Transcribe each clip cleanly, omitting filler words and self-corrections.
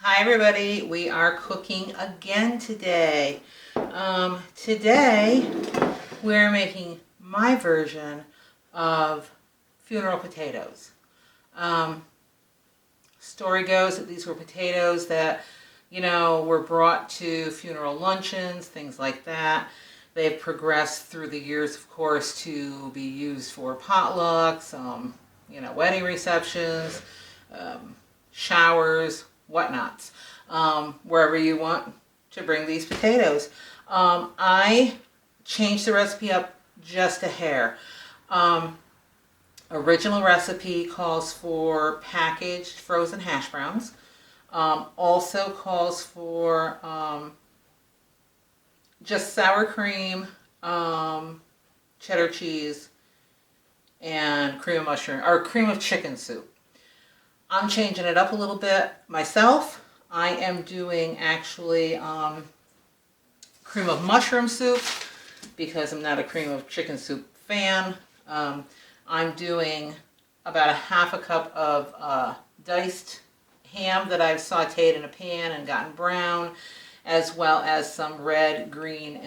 Hi everybody, we are cooking again today. Today we're making my version of funeral potatoes. Story goes that these were potatoes that, were brought to funeral luncheons, things like that. They've progressed through the years, of course, to be used for potlucks, wedding receptions, showers, whatnots, wherever you want to bring these potatoes. I changed the recipe up just a hair. Original recipe calls for packaged frozen hash browns. Also calls for just sour cream, cheddar cheese, and cream of mushroom or cream of chicken soup. I'm changing it up a little bit myself. I am doing actually cream of mushroom soup because I'm not a cream of chicken soup fan. I'm doing about a half a cup of diced ham that I've sauteed in a pan and gotten brown, as well as some red, green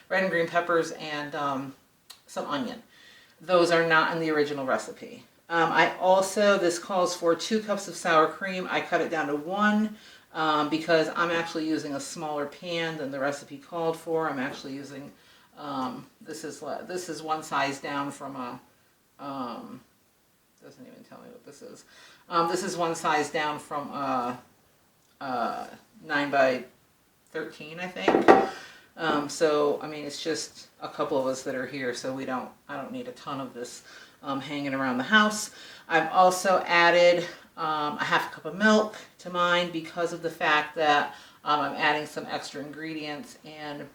peppers and some onion. Those are not in the original recipe. This calls for 2 cups of sour cream. I cut it down to 1 because I'm actually using a smaller pan than the recipe called for. I'm actually using, this is one size down from a, doesn't even tell me what this is. This is one size down from a 9 by 13, I think. So, I mean, it's just a couple of us that are here, so I don't need a ton of this hanging around the house. I've also added a half a cup of milk to mine because of the fact that I'm adding some extra ingredients and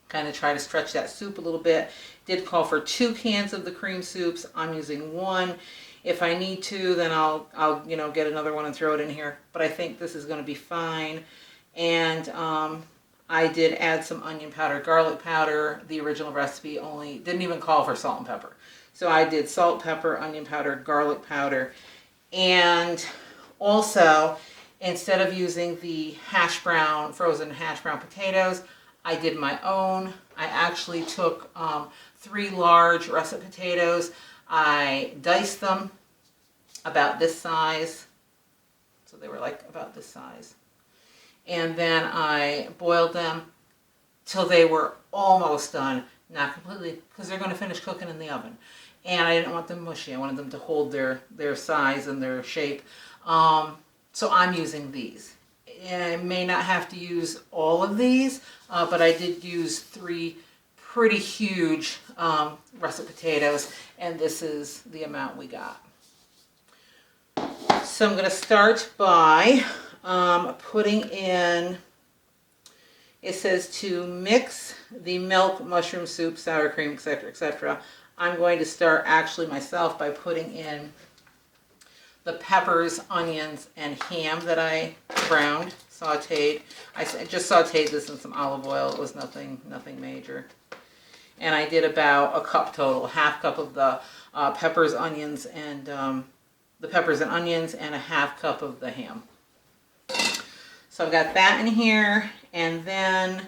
kind of try to stretch that soup a little bit. Did call for 2 cans of the cream soups. I'm using 1. If I need to, then I'll get another one and throw it in here. But I think this is going to be fine. And I did add some onion powder, garlic powder. The original recipe only didn't even call for salt and pepper. So I did salt, pepper, onion powder, garlic powder. And also, instead of using the frozen hash brown potatoes, I did my own. I actually took 3 large russet potatoes. I diced them about this size. So they were like about this size. And then I boiled them till they were almost done. Not completely, because they're going to finish cooking in the oven. And I didn't want them mushy. I wanted them to hold their size and their shape. So I'm using these. I may not have to use all of these, but I did use 3 pretty huge russet potatoes, and this is the amount we got. So I'm going to start by putting in, it says to mix the milk, mushroom soup, sour cream, etc., etc. I'm going to start actually myself by putting in the peppers, onions, and ham that I browned, sauteed. I just sauteed this in some olive oil. It was nothing major. And I did about a cup total, half cup of the peppers, onions, and and a half cup of the ham. So I've got that in here, and then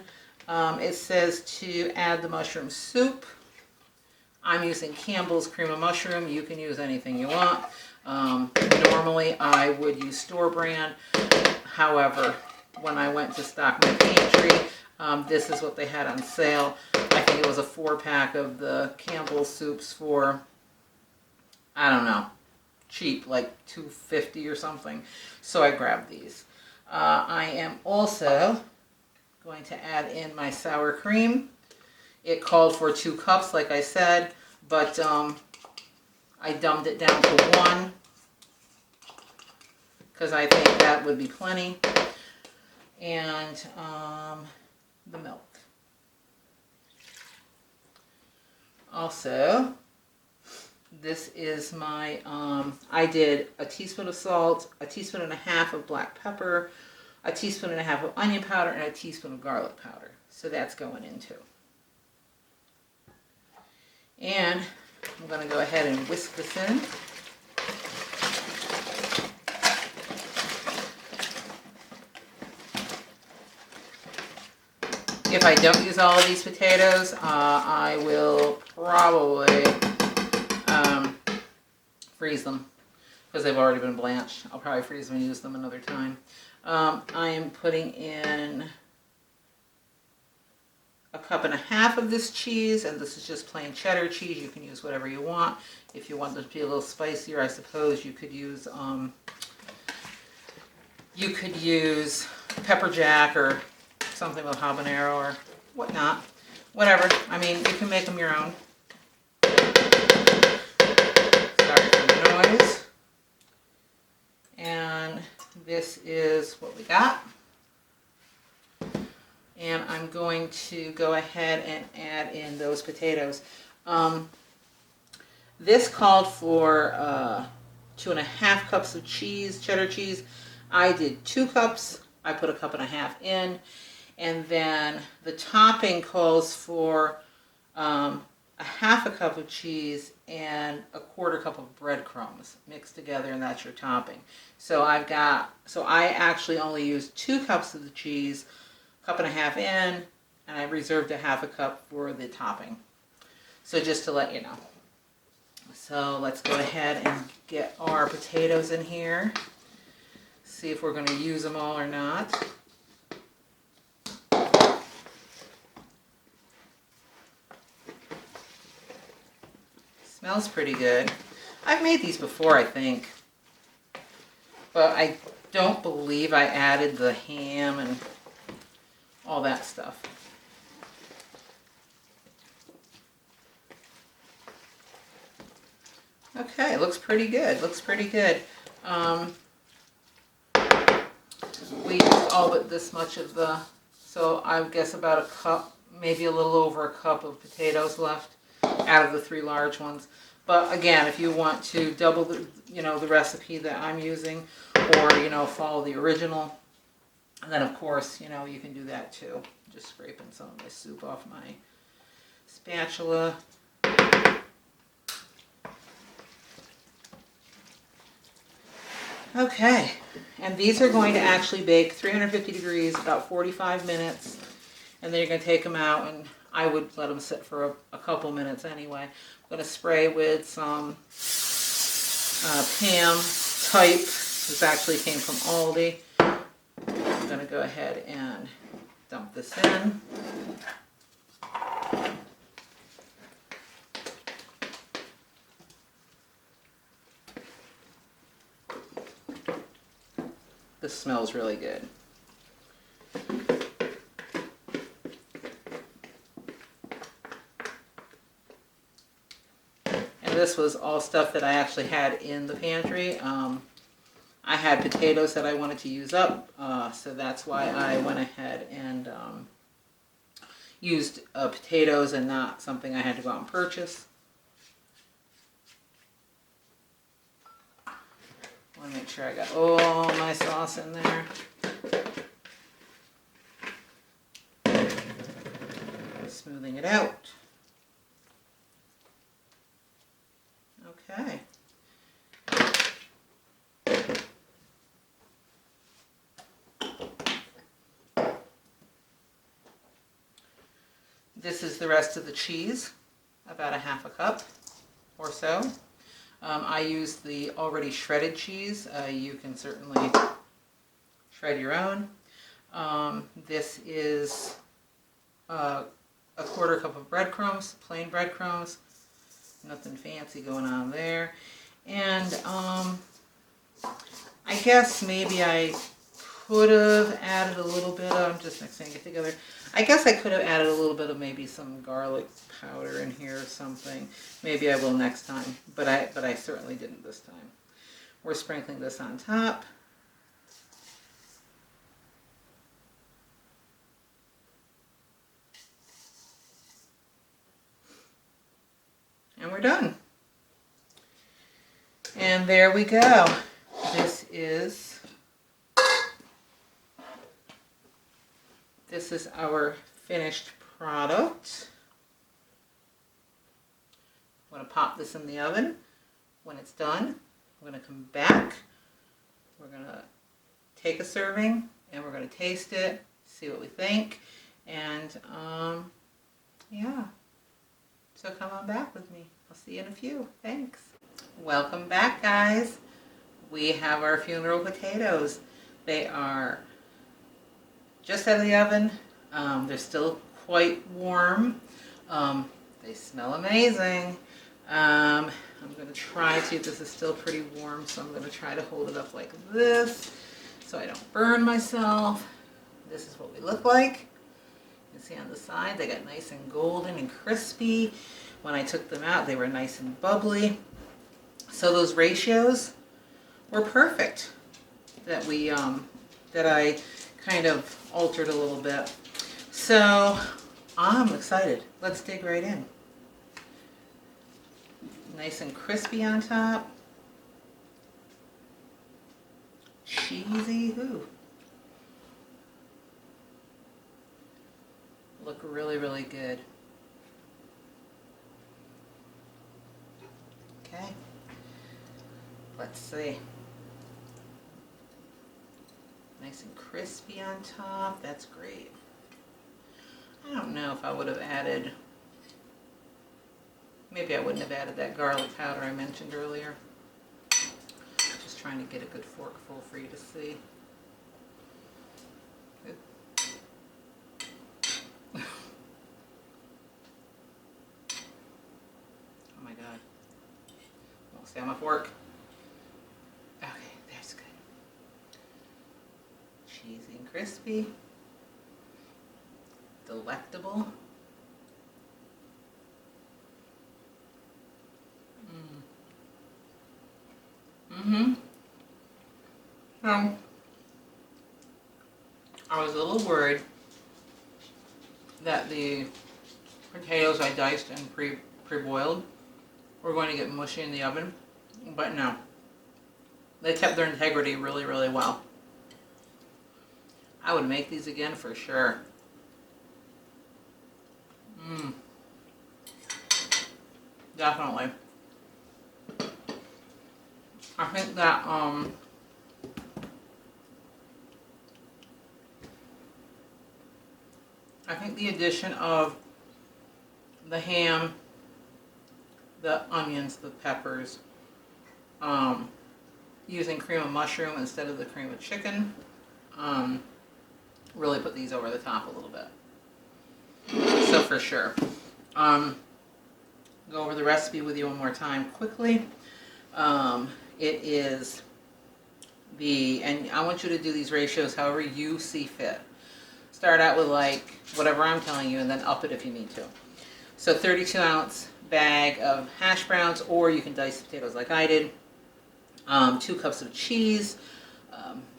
it says to add the mushroom soup. I'm using Campbell's cream of mushroom. You can use anything you want. Normally I would use store brand. However, when I went to stock my pantry, this is what they had on sale. I think it was a 4-pack of the Campbell's soups for, I don't know, cheap, like $2.50 or something. So I grabbed these. I am also going to add in my sour cream. It called for 2 cups, like I said, but I dumbed it down to 1 because I think that would be plenty. And the milk. Also, this is my, I did a teaspoon of salt, a teaspoon and a half of black pepper, a teaspoon and a half of onion powder, and a teaspoon of garlic powder. So that's going in too. And I'm going to go ahead and whisk this in. If I don't use all of these potatoes, I will probably freeze them because they've already been blanched. I'll probably freeze them and use them another time. I am putting in a cup and a half of this cheese, and this is just plain cheddar cheese. You can use whatever you want. If you want it to be a little spicier, I suppose you could use pepper jack or something with habanero or whatnot. Whatever. I mean, you can make them your own. Sorry for the noise. And this is what we got. And I'm going to go ahead and add in those potatoes. This called for 2.5 cups of cheese, cheddar cheese. I did 2 cups. I put a cup and a half in. And then the topping calls for a 1/2 cup of cheese and a 1/4 cup of breadcrumbs mixed together, and that's your topping. So I actually only used 2 cups of the cheese, cup and a half in, and I reserved a 1/2 cup for the topping. So just to let you know. So let's go ahead and get our potatoes in here. See if we're going to use them all or not. Smells pretty good. I've made these before, I think. But I don't believe I added the ham and all that stuff. Okay, looks pretty good. Looks pretty good. We used all but this much of the, so I guess about a cup, maybe a little over a cup of potatoes left out of the 3 large ones. But again, if you want to double the, the recipe that I'm using, or follow the original, and then of course, you can do that too. Just scraping some of my soup off my spatula. Okay, and these are going to actually bake 350 degrees, about 45 minutes, and then you're going to take them out, and I would let them sit for a couple minutes anyway. I'm going to spray with some Pam type. This actually came from Aldi. I'm going to go ahead and dump this in. This smells really good. And this was all stuff that I actually had in the pantry. I had potatoes that I wanted to use up, so that's why I went ahead and used potatoes and not something I had to go out and purchase. I want to make sure I got all my sauce in there. Smoothing it out. Okay. This is the rest of the cheese, about a 1/2 cup or so. I used the already shredded cheese. You can certainly shred your own. This is a 1/4 cup of breadcrumbs, plain breadcrumbs. Nothing fancy going on there. And I guess maybe I could have added a little bit of, I'm just mixing it together. I guess I could have added a little bit of maybe some garlic powder in here or something. Maybe I will next time, but I certainly didn't this time. We're sprinkling this on top. And we're done. And there we go. This is our finished product. I'm going to pop this in the oven. When it's done, we're going to come back. We're going to take a serving and we're going to taste it, see what we think. And yeah, so come on back with me. I'll see you in a few. Thanks. Welcome back, guys. We have our funeral potatoes. They are just out of the oven. They're still quite warm. They smell amazing. I'm going to try to, this is still pretty warm, so I'm going to try to hold it up like this so I don't burn myself. This is what we look like. You can see on the side they got nice and golden and crispy. When I took them out, they were nice and bubbly. So those ratios were perfect that we that I kind of altered a little bit. So I'm excited. Let's dig right in. Nice and crispy on top. Cheesy. Ooh. Look really, really good. Okay. Let's see. Nice and crispy on top. That's great. I don't know if I would have added, maybe I wouldn't have added that garlic powder I mentioned earlier. Just trying to get a good forkful for you to see. Oh my God. Won't stay on my fork. Okay, there's good. Cheesy and crispy. Delectable. I was a little worried that the potatoes I diced and pre-boiled were going to get mushy in the oven, but no. They kept their integrity really, really well. I would make these again for sure. Definitely. I think that I think the addition of the ham, the onions, the peppers, using cream of mushroom instead of the cream of chicken, really put these over the top a little bit. So for sure. Go over the recipe with you one more time quickly. It is and I want you to do these ratios however you see fit. Start out with like whatever I'm telling you and then up it if you need to. So 32-ounce bag of hash browns, or you can dice potatoes like I did. 2 cups of cheese.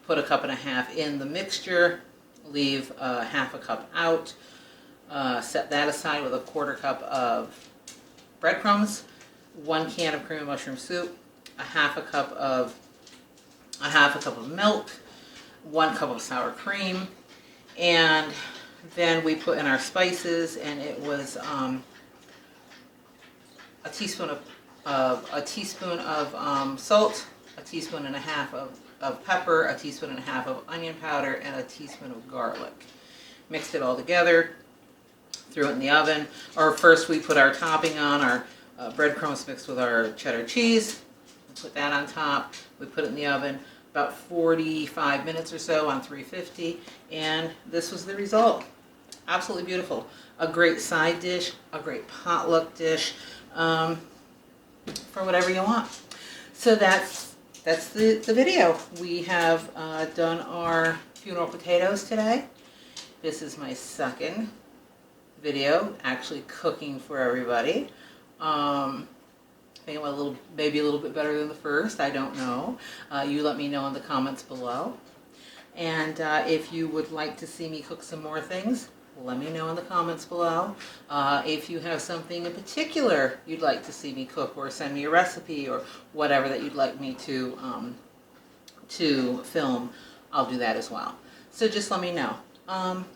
Put 1.5 cups in the mixture. Leave 1/2 cup out. Set that aside with 1/4 cup of breadcrumbs, 1 can of cream of mushroom soup, 1/2 cup of milk, 1 cup of sour cream, and then we put in our spices, and it was a teaspoon of salt, 1.5 teaspoons of pepper, 1.5 teaspoons of onion powder, and 1 teaspoon of garlic. Mixed it all together. Threw it in the oven. Or first we put our topping on, our breadcrumbs mixed with our cheddar cheese. We put that on top. We put it in the oven about 45 minutes or so on 350, and this was the result. Absolutely beautiful. A great side dish, a great potluck dish, for whatever you want. So that's the video. We have done our funeral potatoes today. This is my second video actually cooking for everybody. I think it went maybe a little bit better than the first. I don't know. You let me know in the comments below. And if you would like to see me cook some more things, let me know in the comments below. If you have something in particular you'd like to see me cook, or send me a recipe, or whatever that you'd like me to film, I'll do that as well. So just let me know.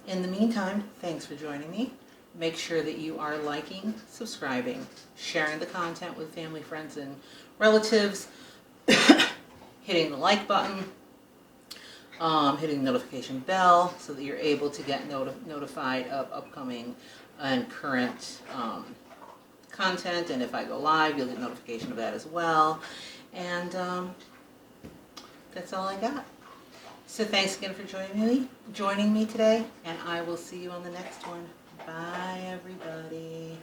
In the meantime, thanks for joining me. Make sure that you are liking, subscribing, sharing the content with family, friends, and relatives, hitting the like button, hitting the notification bell so that you're able to get notified of upcoming and current content. And if I go live, you'll get notification of that as well. And that's all I got. So thanks again for joining me today, and I will see you on the next one. Bye, everybody.